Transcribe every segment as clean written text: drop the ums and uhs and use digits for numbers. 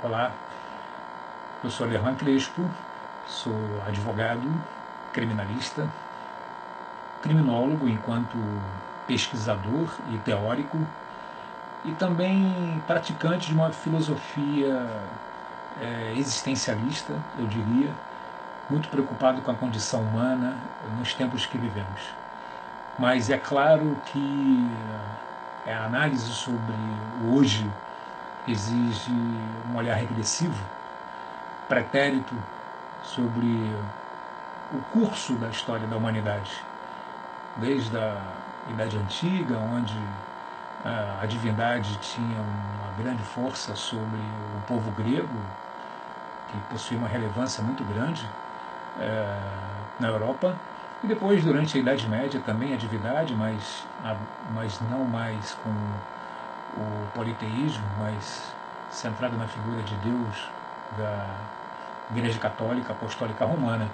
Olá, eu sou Lerran Crespo, sou advogado, criminalista, criminólogo enquanto pesquisador e teórico e também praticante de uma filosofia existencialista, eu diria, muito preocupado com a condição humana nos tempos que vivemos. Mas é claro que a análise sobre o hoje exige um olhar regressivo, pretérito sobre o curso da história da humanidade, desde a Idade Antiga, onde a divindade tinha uma grande força sobre o povo grego, que possuía uma relevância muito grande na Europa, e depois, durante a Idade Média, também a divindade, mas não mais com o politeísmo, mas centrado na figura de Deus da Igreja Católica Apostólica Romana.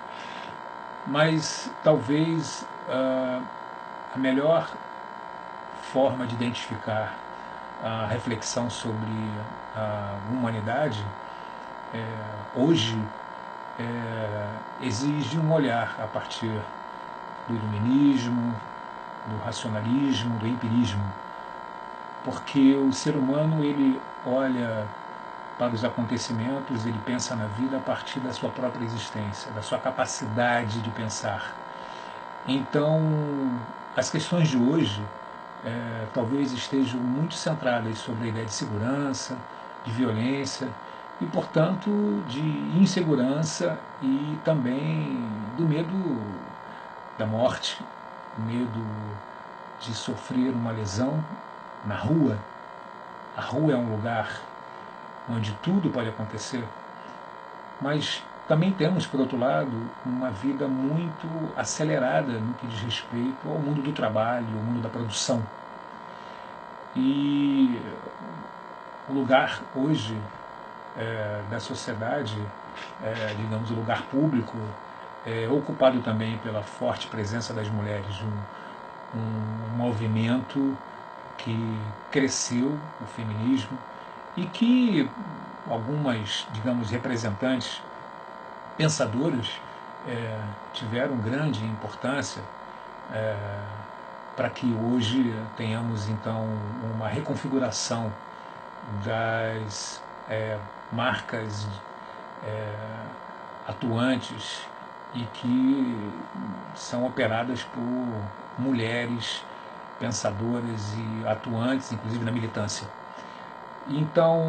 Mas talvez a melhor forma de identificar a reflexão sobre a humanidade hoje exige um olhar a partir do iluminismo, do racionalismo, do empirismo, porque o ser humano ele olha para os acontecimentos, ele pensa na vida a partir da sua própria existência, da sua capacidade de pensar. Então, as questões de hoje talvez estejam muito centradas sobre a ideia de segurança, de violência e, portanto, de insegurança e também do medo da morte, medo de sofrer uma lesão na rua. A rua é um lugar onde tudo pode acontecer, mas também temos, por outro lado, uma vida muito acelerada no que diz respeito ao mundo do trabalho, ao mundo da produção. E o lugar hoje da sociedade, digamos, o lugar público, ocupado também pela forte presença das mulheres, um movimento que cresceu, o feminismo, e que algumas, digamos, representantes pensadoras tiveram grande importância para que hoje tenhamos, então, uma reconfiguração das marcas atuantes e que são operadas por mulheres pensadoras e atuantes, inclusive na militância. Então,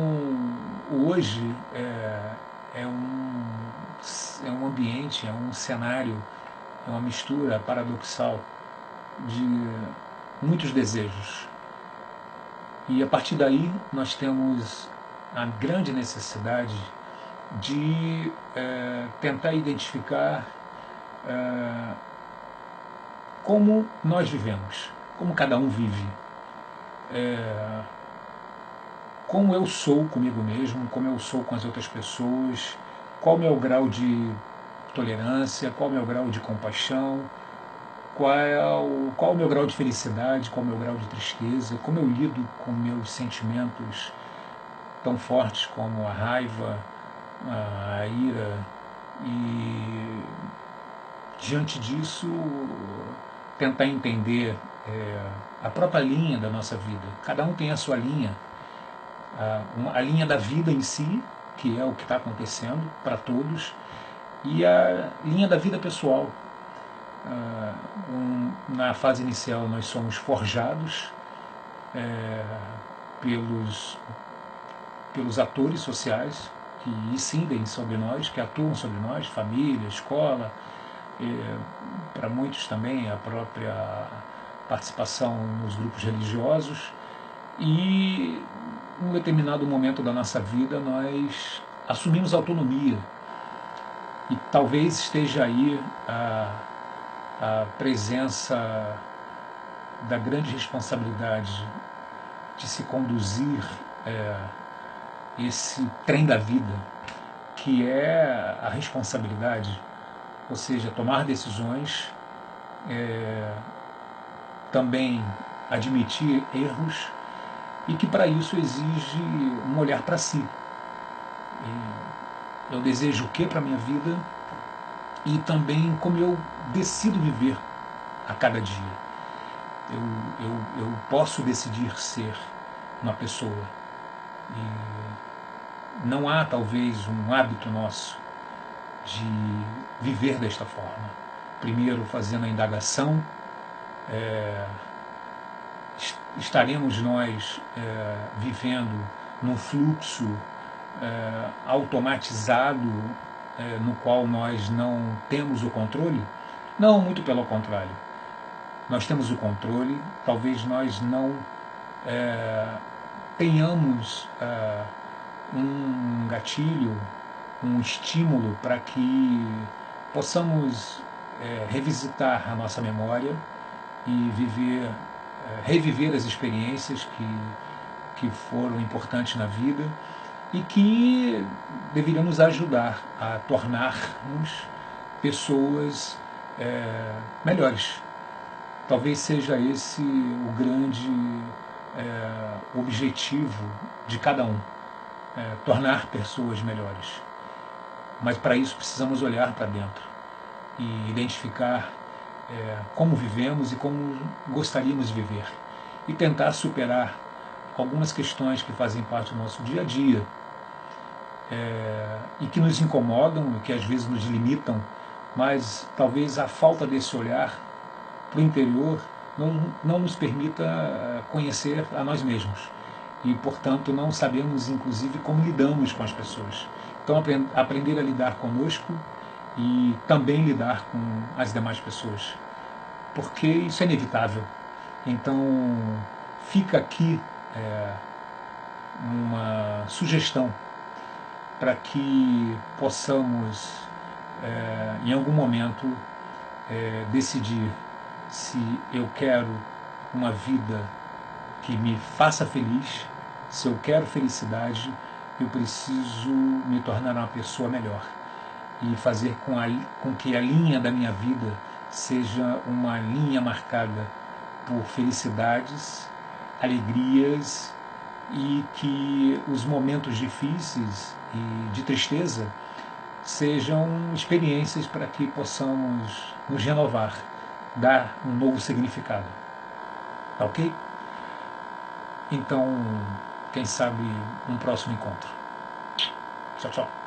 hoje é um ambiente, é um cenário, é uma mistura paradoxal de muitos desejos. E a partir daí nós temos a grande necessidade de tentar identificar como nós vivemos, como cada um vive. Como eu sou comigo mesmo, como eu sou com as outras pessoas, qual o meu grau de tolerância, qual o meu grau de compaixão, qual o meu grau de felicidade, qual o meu grau de tristeza, como eu lido com meus sentimentos tão fortes como a raiva, a ira, e diante disso tentar entender a própria linha da nossa vida. Cada um tem a sua linha, a linha da vida em si, que é o que está acontecendo para todos, e a linha da vida pessoal. Na fase inicial nós somos forjados pelos atores sociais que incidem sobre nós, que atuam sobre nós, família, escola, para muitos também a própria participação nos grupos religiosos, e em um determinado momento da nossa vida nós assumimos autonomia, e talvez esteja aí a presença da grande responsabilidade de se conduzir esse trem da vida, que é a responsabilidade, ou seja, tomar decisões, também admitir erros, e que para isso exige um olhar para si. eu desejo o que para a minha vida e também como eu decido viver a cada dia. Eu posso decidir ser uma pessoa e não há talvez um hábito nosso de viver desta forma. Primeiro fazendo a indagação, estaremos nós vivendo num fluxo automatizado no qual nós não temos o controle? Não, muito pelo contrário. Nós temos o controle, talvez nós não tenhamos um gatilho, um estímulo para que possamos revisitar a nossa memória e reviver as experiências que foram importantes na vida e que deveriam nos ajudar a tornarmos pessoas melhores. Talvez seja esse o grande objetivo de cada um, tornar pessoas melhores. Mas para isso precisamos olhar para dentro e identificar como vivemos e como gostaríamos de viver e tentar superar algumas questões que fazem parte do nosso dia a dia e que nos incomodam e que às vezes nos limitam, mas talvez a falta desse olhar para o interior não nos permita conhecer a nós mesmos e, portanto, não sabemos, inclusive, como lidamos com as pessoas. Então, aprender a lidar conosco e também lidar com as demais pessoas, porque isso é inevitável. Então, fica aqui uma sugestão para que possamos, em algum momento, decidir se eu quero uma vida que me faça feliz, se eu quero felicidade, eu preciso me tornar uma pessoa melhor e fazer com que a linha da minha vida seja uma linha marcada por felicidades, alegrias e que os momentos difíceis e de tristeza sejam experiências para que possamos nos renovar, dar um novo significado. Tá ok? Então, quem sabe um próximo encontro. Tchau, tchau.